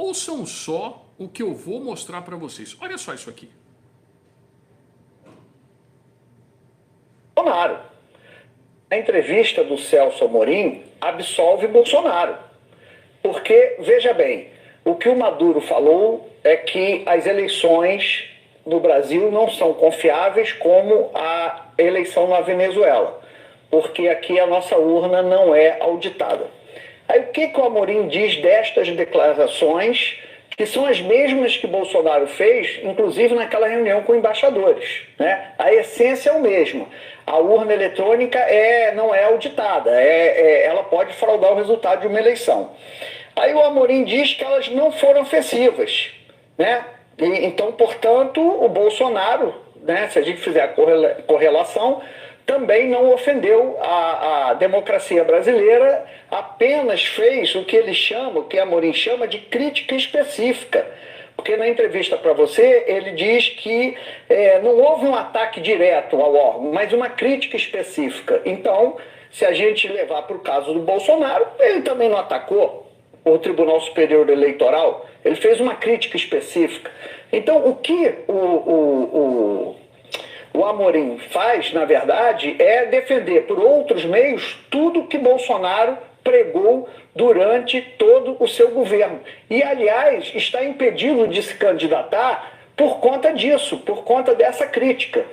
Ouçam só o que eu vou mostrar para vocês. Olha só isso aqui. Bolsonaro. A entrevista do Celso Amorim absolve Bolsonaro. Porque, veja bem, o que o Maduro falou é que as eleições no Brasil não são confiáveis como a eleição na Venezuela, porque aqui a nossa urna não é auditada. Aí o que o Amorim diz destas declarações, que são as mesmas que Bolsonaro fez, inclusive naquela reunião com embaixadores, né? A essência é o mesmo. A urna eletrônica não é auditada, ela pode fraudar o resultado de uma eleição. Aí o Amorim diz que elas não foram ofensivas, né? Então, portanto, o Bolsonaro, né, se a gente fizer a correlação, também não ofendeu a democracia brasileira, apenas fez o que ele chama, o que Amorim chama de crítica específica. Porque na entrevista para você, ele diz que não houve um ataque direto ao órgão, mas uma crítica específica. Então, se a gente levar para o caso do Bolsonaro, ele também não atacou o Tribunal Superior Eleitoral, ele fez uma crítica específica. Então, o que o Amorim faz, na verdade, é defender por outros meios tudo que Bolsonaro pregou durante todo o seu governo. E, aliás, está impedido de se candidatar por conta disso, por conta dessa crítica.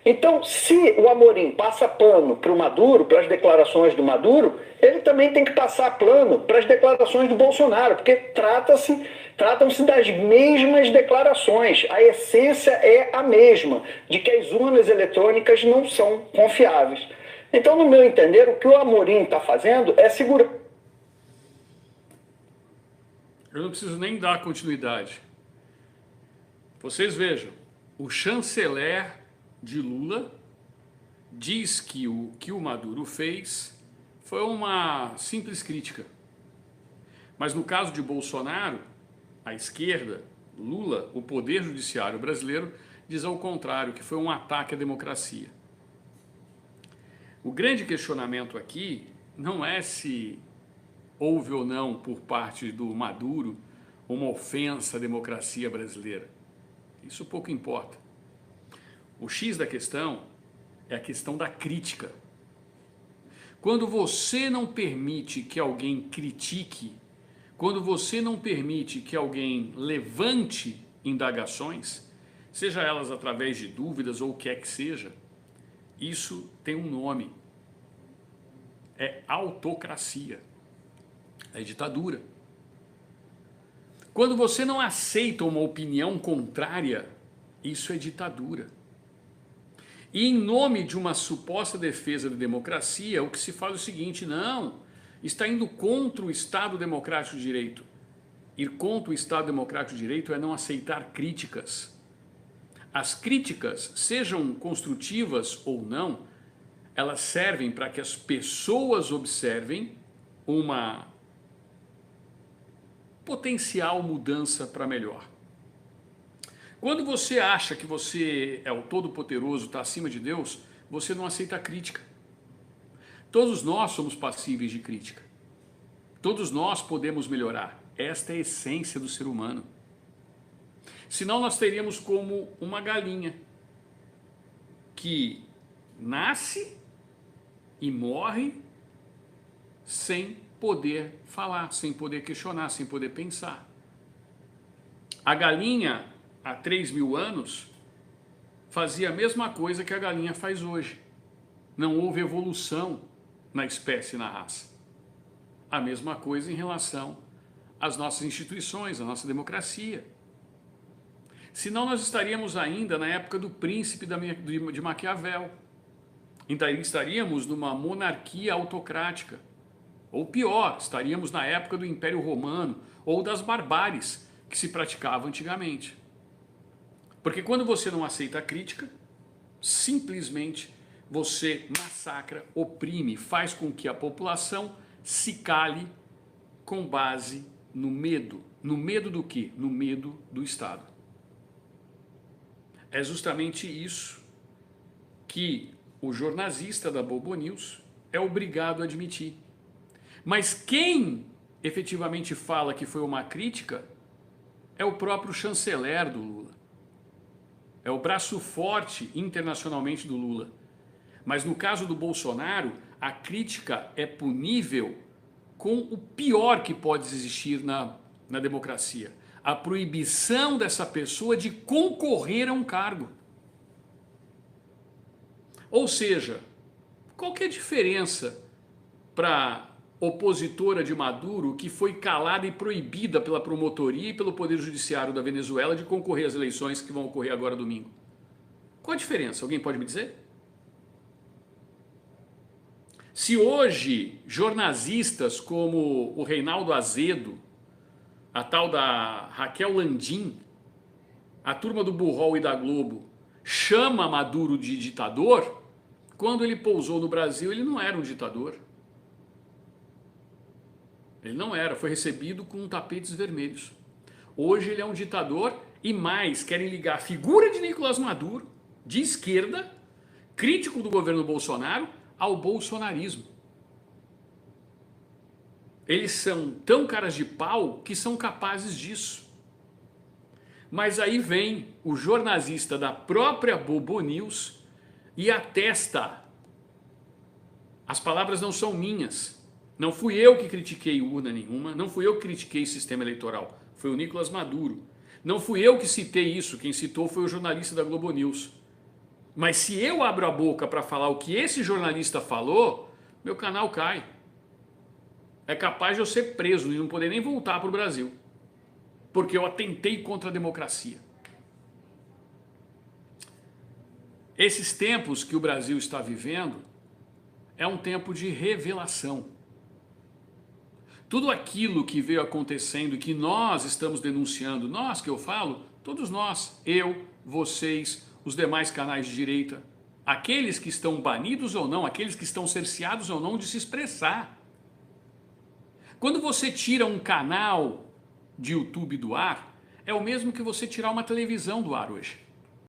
Então, se o Amorim passa pano para o Maduro, para as declarações do Maduro, ele também tem que passar pano para as declarações do Bolsonaro, porque tratam-se das mesmas declarações. A essência é a mesma, de que as urnas eletrônicas não são confiáveis. Então, no meu entender, o que o Amorim está fazendo é segurar. Eu não preciso nem dar continuidade. Vocês vejam, o chanceler de Lula diz que o que o Maduro fez foi uma simples crítica. Mas no caso de Bolsonaro, a esquerda, Lula, o poder judiciário brasileiro, diz ao contrário, que foi um ataque à democracia. O grande questionamento aqui não é se houve ou não por parte do Maduro uma ofensa à democracia brasileira. Isso pouco importa. O X da questão é a questão da crítica. Quando você não permite que alguém critique, quando você não permite que alguém levante indagações, seja elas através de dúvidas ou o que é que seja, isso tem um nome. É autocracia. É ditadura. Quando você não aceita uma opinião contrária, isso é ditadura. E em nome de uma suposta defesa da democracia, o que se faz é o seguinte: não, está indo contra o Estado Democrático de Direito. Ir contra o Estado Democrático de Direito é não aceitar críticas. As críticas, sejam construtivas ou não, elas servem para que as pessoas observem uma potencial mudança para melhor. Quando você acha que você é o todo-poderoso, está acima de Deus, você não aceita a crítica. Todos nós somos passíveis de crítica. Todos nós podemos melhorar. Esta é a essência do ser humano. Senão nós teríamos como uma galinha que nasce e morre sem poder falar, sem poder questionar, sem poder pensar. A galinha, há 3.000 anos, fazia a mesma coisa que a galinha faz hoje. Não houve evolução na espécie, na raça. A mesma coisa em relação às nossas instituições, à nossa democracia. Senão nós estaríamos ainda na época do príncipe de Maquiavel. Então estaríamos numa monarquia autocrática. Ou pior, estaríamos na época do Império Romano ou das barbáries que se praticavam antigamente. Porque quando você não aceita a crítica, simplesmente você massacra, oprime, faz com que a população se cale com base no medo. No medo do quê? No medo do Estado. É justamente isso que o jornalista da Bobo News é obrigado a admitir. Mas quem efetivamente fala que foi uma crítica é o próprio chanceler do Lula. É o braço forte internacionalmente do Lula. Mas no caso do Bolsonaro, a crítica é punível com o pior que pode existir na democracia: a proibição dessa pessoa de concorrer a um cargo. Ou seja, qual que é a diferença para opositora de Maduro, que foi calada e proibida pela promotoria e pelo Poder Judiciário da Venezuela de concorrer às eleições que vão ocorrer agora domingo? Qual a diferença? Alguém pode me dizer? Se hoje jornalistas como o Reinaldo Azedo, a tal da Raquel Landim, a turma do Burrol e da Globo, chama Maduro de ditador, quando ele pousou no Brasil ele não era um ditador. Ele não era, foi recebido com tapetes vermelhos. Hoje ele é um ditador e mais, querem ligar a figura de Nicolás Maduro, de esquerda, crítico do governo Bolsonaro, ao bolsonarismo. Eles são tão caras de pau que são capazes disso. Mas aí vem o jornalista da própria Bobo News e atesta. As palavras não são minhas. Não fui eu que critiquei urna nenhuma, não fui eu que critiquei sistema eleitoral, foi o Nicolás Maduro. Não fui eu que citei isso, quem citou foi o jornalista da Globo News. Mas se eu abro a boca para falar o que esse jornalista falou, meu canal cai. É capaz de eu ser preso e não poder nem voltar para o Brasil, porque eu atentei contra a democracia. Esses tempos que o Brasil está vivendo é um tempo de revelação. Tudo aquilo que veio acontecendo, que nós estamos denunciando, nós que eu falo, todos nós, eu, vocês, os demais canais de direita, aqueles que estão banidos ou não, aqueles que estão cerceados ou não de se expressar. Quando você tira um canal de YouTube do ar, é o mesmo que você tirar uma televisão do ar hoje.